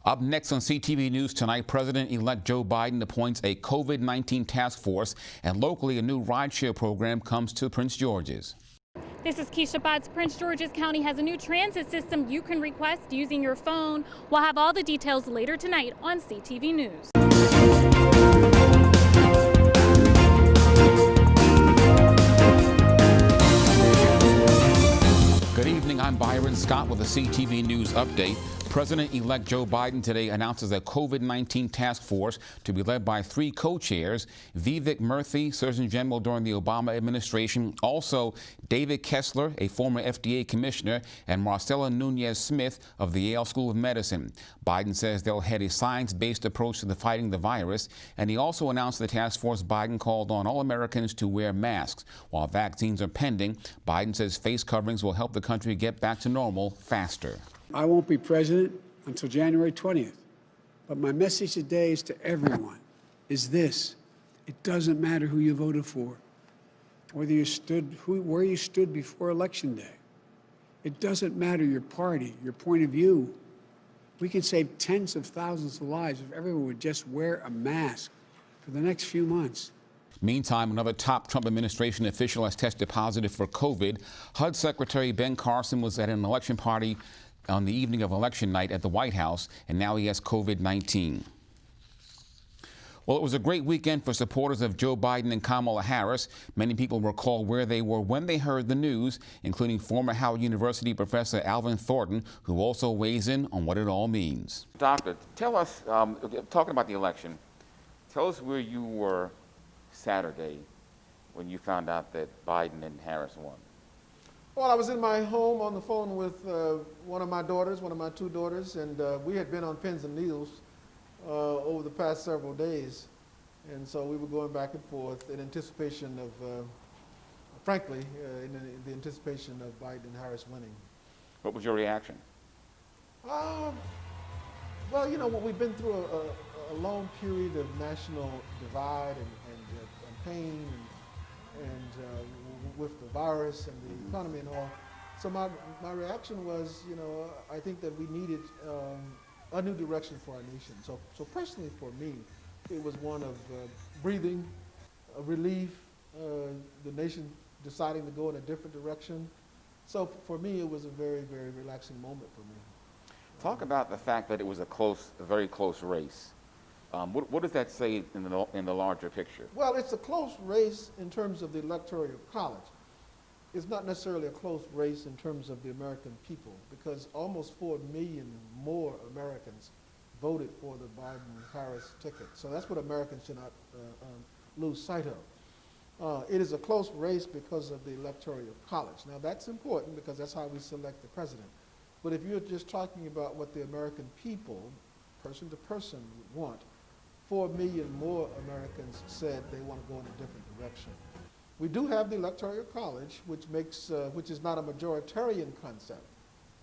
Up next on CTV News tonight, President-elect Joe Biden appoints a COVID-19 task force, and locally a new rideshare program comes to Prince George's. This is Keisha Botts. Prince George's County has a new transit system you can request using your phone. We'll have all the details later tonight on CTV News. Good evening, I'm Byron Scott with a CTV News update. President-elect Joe Biden today announces a COVID-19 task force to be led by 3 co-chairs: Vivek Murthy, Surgeon General during the Obama administration, also David Kessler, a former FDA commissioner, and Marcella Nunez-Smith of the Yale School of Medicine. Biden says they'll head a science-based approach to fighting the virus, and he also announced the task force. Biden called on all Americans to wear masks. While vaccines are pending, Biden says face coverings will help the country get back to normal faster. I won't be president until January 20th, but my message today is to everyone is this: it doesn't matter who you voted for, whether you stood, where you stood before Election Day. It doesn't matter your party, your point of view. We can save tens of thousands of lives if everyone would just wear a mask for the next few months. Meantime, another top Trump administration official has tested positive for COVID. HUD Secretary Ben Carson was at an election party on the evening of election night at the White House, and now he has COVID-19. Well, it was a great weekend for supporters of Joe Biden and Kamala Harris. Many people recall where they were when they heard the news, including former Howard University professor Alvin Thornton, who also weighs in on what it all means. Doctor, tell us, talking about the election, tell us where you were Saturday when you found out that Biden and Harris won. Well, I was in my home on the phone with one of my 2 daughters, and we had been on pins and needles over the past several days. And so we were going back and forth in anticipation of, frankly, in the anticipation of Biden and Harris winning. What was your reaction? Well, you know, we've been through a long period of national divide and pain and with the virus and the economy and all. So my reaction was, you know, I think that we needed a new direction for our nation. So personally for me, it was one of breathing, relief, the nation deciding to go in a different direction. So for me, it was a very, very relaxing moment for me. Talk about the fact that it was a very close race. What does that say in the larger picture? Well, it's a close race in terms of the Electoral College. It's not necessarily a close race in terms of the American people, because almost 4 million more Americans voted for the Biden-Harris ticket. So that's what Americans should not lose sight of. It is a close race because of the Electoral College. Now that's important because that's how we select the president. But if you're just talking about what the American people, person to person, want, 4 million more Americans said they want to go in a different direction. We do have the Electoral College, which is not a majoritarian concept.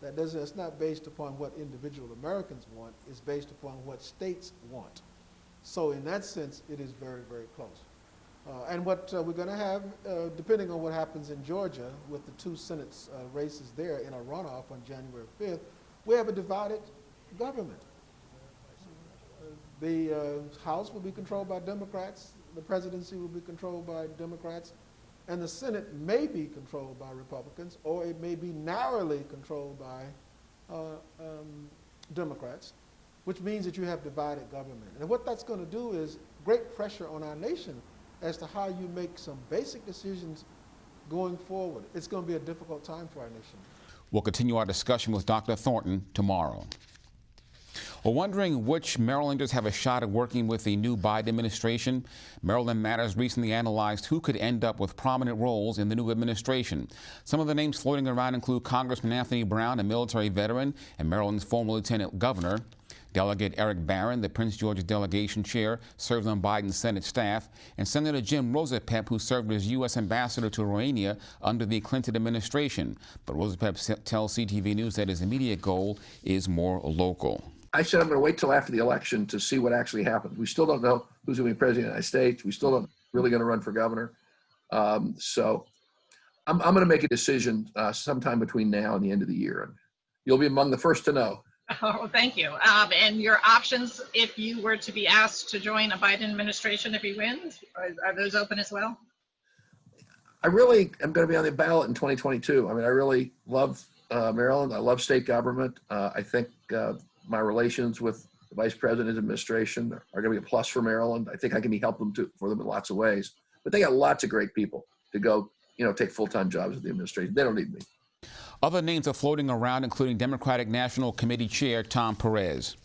It's not based upon what individual Americans want. It's based upon what states want. So in that sense, it is very, very close. And what we're going to have, depending on what happens in Georgia with the 2 Senate races there in a runoff on January 5th, we have a divided government. The House will be controlled by Democrats, the presidency will be controlled by Democrats, and the Senate may be controlled by Republicans, or it may be narrowly controlled by Democrats, which means that you have divided government. And what that's going to do is great pressure on our nation as to how you make some basic decisions going forward. It's going to be a difficult time for our nation. We'll continue our discussion with Dr. Thornton tomorrow. Well, wondering which Marylanders have a shot at working with the new Biden administration? Maryland Matters recently analyzed who could end up with prominent roles in the new administration. Some of the names floating around include Congressman Anthony Brown, a military veteran, and Maryland's former lieutenant governor. Delegate Eric Barron, the Prince George's delegation chair, served on Biden's Senate staff, and Senator Jim Rosapep, who served as U.S. ambassador to Romania under the Clinton administration. But Rosapep tells CTV News that his immediate goal is more local. I said I'm going to wait till after the election to see what actually happens. We still don't know who's going to be president of the United States. We still don't really going to run for governor. So I'm going to make a decision sometime between now and the end of the year. And you'll be among the first to know. Oh, thank you. And your options, if you were to be asked to join a Biden administration if he wins, are those open as well? I really am going to be on the ballot in 2022. I mean, I really love Maryland. I love state government. I think my relations with the vice president's administration are going to be a plus for Maryland. I think I can be helpful for them in lots of ways. But they got lots of great people to go, take full-time jobs with the administration. They don't need me. Other names are floating around, including Democratic National Committee Chair Tom Perez.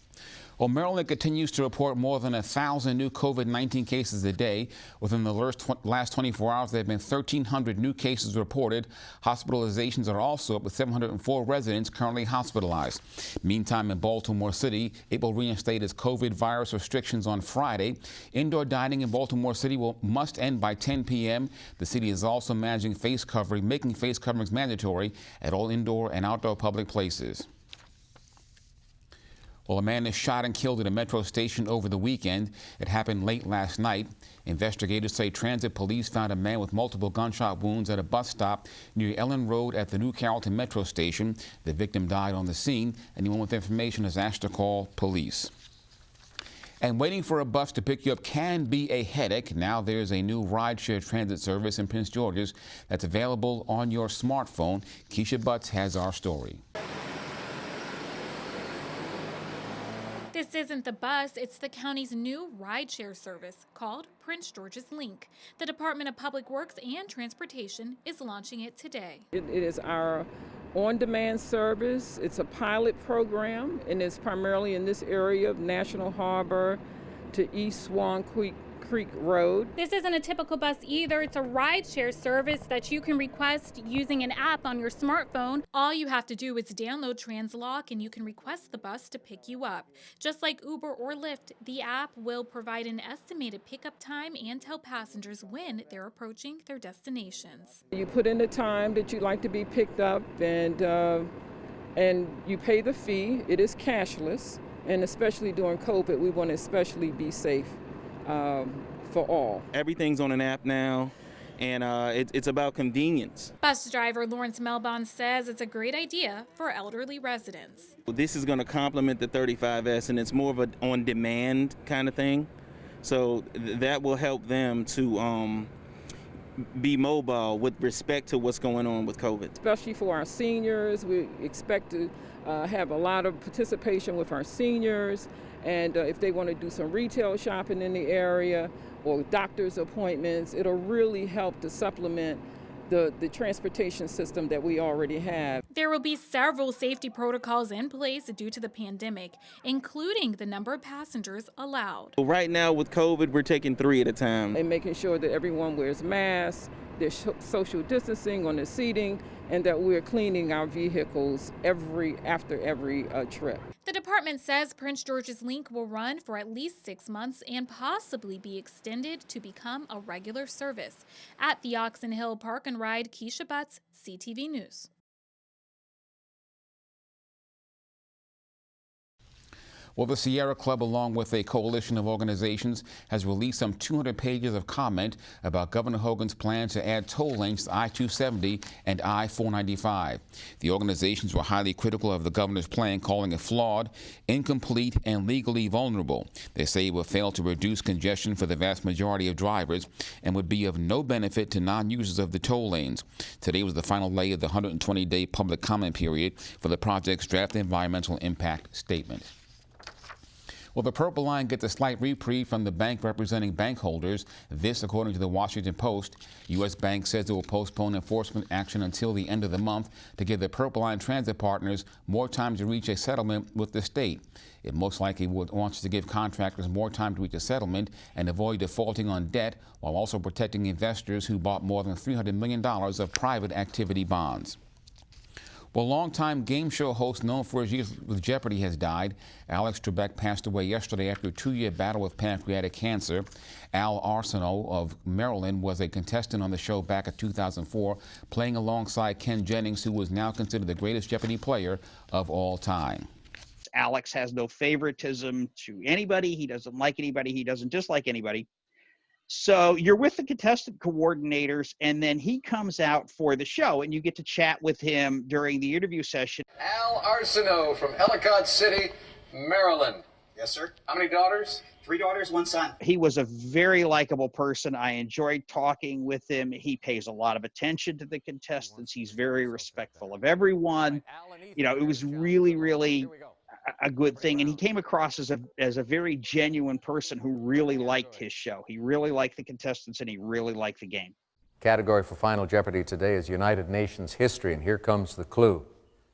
Well, Maryland continues to report more than 1,000 new COVID-19 cases a day. Within the last 24 hours, there have been 1,300 new cases reported. Hospitalizations are also up, with 704 residents currently hospitalized. Meantime, in Baltimore City, it will reinstate its COVID virus restrictions on Friday. Indoor dining in Baltimore City must end by 10 p.m. The city is also making face coverings mandatory at all indoor and outdoor public places. Well, a man is shot and killed at a metro station over the weekend. It happened late last night. Investigators say transit police found a man with multiple gunshot wounds at a bus stop near Ellen Road at the New Carrollton metro station. The victim died on the scene. Anyone with information is asked to call police. And waiting for a bus to pick you up can be a headache. Now there's a new rideshare transit service in Prince George's that's available on your smartphone. Keisha Butts has our story. This isn't the bus, it's the county's new rideshare service called Prince George's Link. The Department of Public Works and Transportation is launching it today. It is our on-demand service. It's a pilot program, and it's primarily in this area of National Harbor to East Swan Creek Road. This isn't a typical bus either. It's a rideshare service that you can request using an app on your smartphone. All you have to do is download TransLock and you can request the bus to pick you up. Just like Uber or Lyft, the app will provide an estimated pickup time and tell passengers when they're approaching their destinations. You put in the time that you'd like to be picked up, and you pay the fee. It is cashless, and especially during COVID, we want to especially be safe for all. Everything's on an app now, and it's about convenience. Bus driver Lawrence Melbon says it's a great idea for elderly residents. This is going to complement the 35S, and it's more of an on-demand kind of thing. So that will help them to be mobile with respect to what's going on with COVID. Especially for our seniors, we expect to have a lot of participation with our seniors. And if they want to do some retail shopping in the area or doctor's appointments, it'll really help to supplement the transportation system that we already have. There will be several safety protocols in place due to the pandemic, including the number of passengers allowed. Right now with COVID, we're taking 3 at a time. And making sure that everyone wears masks, there's social distancing on the seating, and that we're cleaning our vehicles after every trip. The department says Prince George's Link will run for at least 6 months and possibly be extended to become a regular service. At the Oxon Hill Park and Ride, Keisha Butts, CTV News. Well, the Sierra Club, along with a coalition of organizations, has released some 200 pages of comment about Governor Hogan's plan to add toll lanes to I-270 and I-495. The organizations were highly critical of the governor's plan, calling it flawed, incomplete, and legally vulnerable. They say it will fail to reduce congestion for the vast majority of drivers and would be of no benefit to non-users of the toll lanes. Today was the final day of the 120-day public comment period for the project's draft environmental impact statement. Well, the Purple Line gets a slight reprieve from the bank representing bank holders. This, according to the Washington Post. U.S. Bank says it will postpone enforcement action until the end of the month to give the Purple Line transit partners more time to reach a settlement with the state. It most likely wants to give contractors more time to reach a settlement and avoid defaulting on debt, while also protecting investors who bought more than $300 million of private activity bonds. Well, longtime game show host known for his years with Jeopardy has died. Alex Trebek passed away yesterday after a 2-year battle with pancreatic cancer. Al Arsenault of Maryland was a contestant on the show back in 2004, playing alongside Ken Jennings, who was now considered the greatest Jeopardy player of all time. Alex has no favoritism to anybody. He doesn't like anybody. He doesn't dislike anybody. So you're with the contestant coordinators, and then he comes out for the show, and you get to chat with him during the interview session. Al Arsenault from Ellicott City, Maryland. Yes, sir. How many daughters? 3 daughters, 1 son. He was a very likable person. I enjoyed talking with him. He pays a lot of attention to the contestants. He's very respectful of everyone. You know, it was really, really a good thing. And he came across as a very genuine person who really liked his show. He really liked the contestants, and he really liked the game. Category for Final Jeopardy today is United Nations history, and here comes the clue.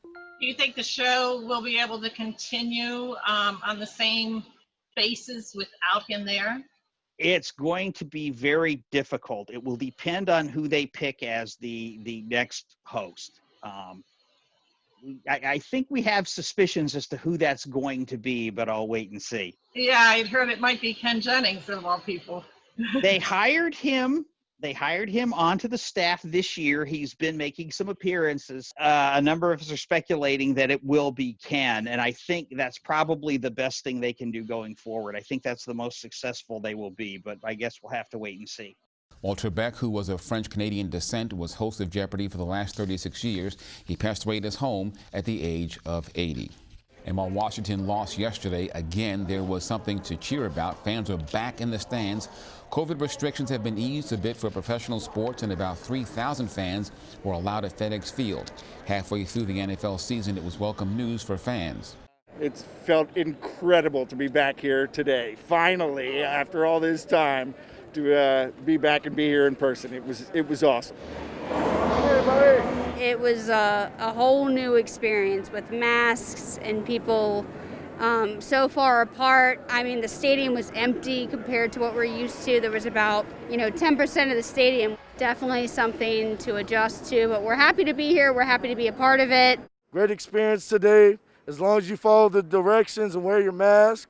Do you think the show will be able to continue on the same basis without him there? It's going to be very difficult. It will depend on who they pick as the next host. I think we have suspicions as to who that's going to be, but I'll wait and see. Yeah, I'd heard it might be Ken Jennings of all people. They hired him onto the staff this year. He's been making some appearances. A number of us are speculating that it will be Ken, and I think that's probably the best thing they can do going forward. I think that's the most successful they will be, but I guess we'll have to wait and see. Well, Trebek, who was of French-Canadian descent, was host of Jeopardy for the last 36 years. He passed away at his home at the age of 80. And while Washington lost yesterday, again, there was something to cheer about. Fans are back in the stands. COVID restrictions have been eased a bit for professional sports, and about 3,000 fans were allowed at FedEx Field. Halfway through the NFL season, it was welcome news for fans. It's felt incredible to be back here today, finally, after all this time, to be back and be here in person. It was awesome. It was a whole new experience with masks and people so far apart. I mean, the stadium was empty compared to what we're used to. There was about, 10% of the stadium. Definitely something to adjust to, but we're happy to be here. We're happy to be a part of it. Great experience today. As long as you follow the directions and wear your mask,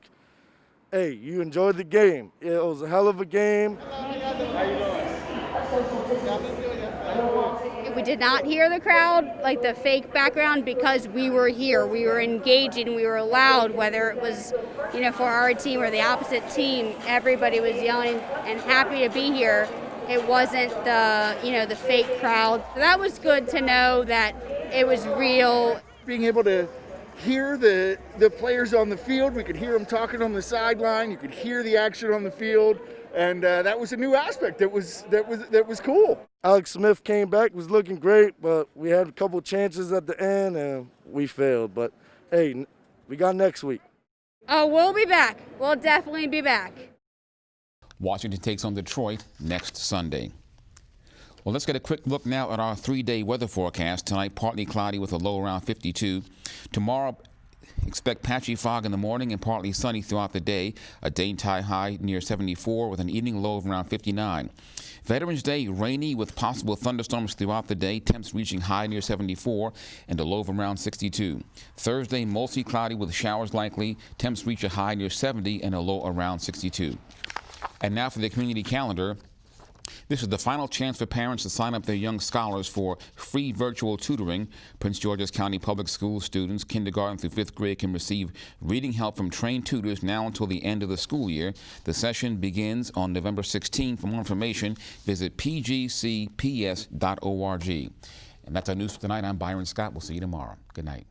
hey, you enjoyed the game. It was a hell of a game. How you doing? We did not hear the crowd, like the fake background, because we were here. We were engaging, we were loud, whether it was, for our team or the opposite team. Everybody was yelling and happy to be here. It wasn't the fake crowd. So that was good to know that it was real. Being able to hear the players on the field, we could hear them talking on the sideline, you could hear the action on the field, and that was a new aspect that was cool. Alex Smith came back, was looking great, but we had a couple chances at the end and we failed. But hey, we got next week. Oh, we'll be back. We'll definitely be back. Washington takes on Detroit next Sunday. Well, let's get a quick look now at our 3-day weather forecast. Tonight, partly cloudy with a low around 52. Tomorrow, expect patchy fog in the morning and partly sunny throughout the day. A daytime high near 74 with an evening low of around 59. Veterans Day, rainy with possible thunderstorms throughout the day. Temps reaching high near 74 and a low of around 62. Thursday, mostly cloudy with showers likely. Temps reach a high near 70 and a low around 62. And now for the community calendar. This is the final chance for parents to sign up their young scholars for free virtual tutoring. Prince George's County Public Schools students, kindergarten through 5th grade, can receive reading help from trained tutors now until the end of the school year. The session begins on November 16. For more information, visit pgcps.org. And that's our news for tonight. I'm Byron Scott. We'll see you tomorrow. Good night.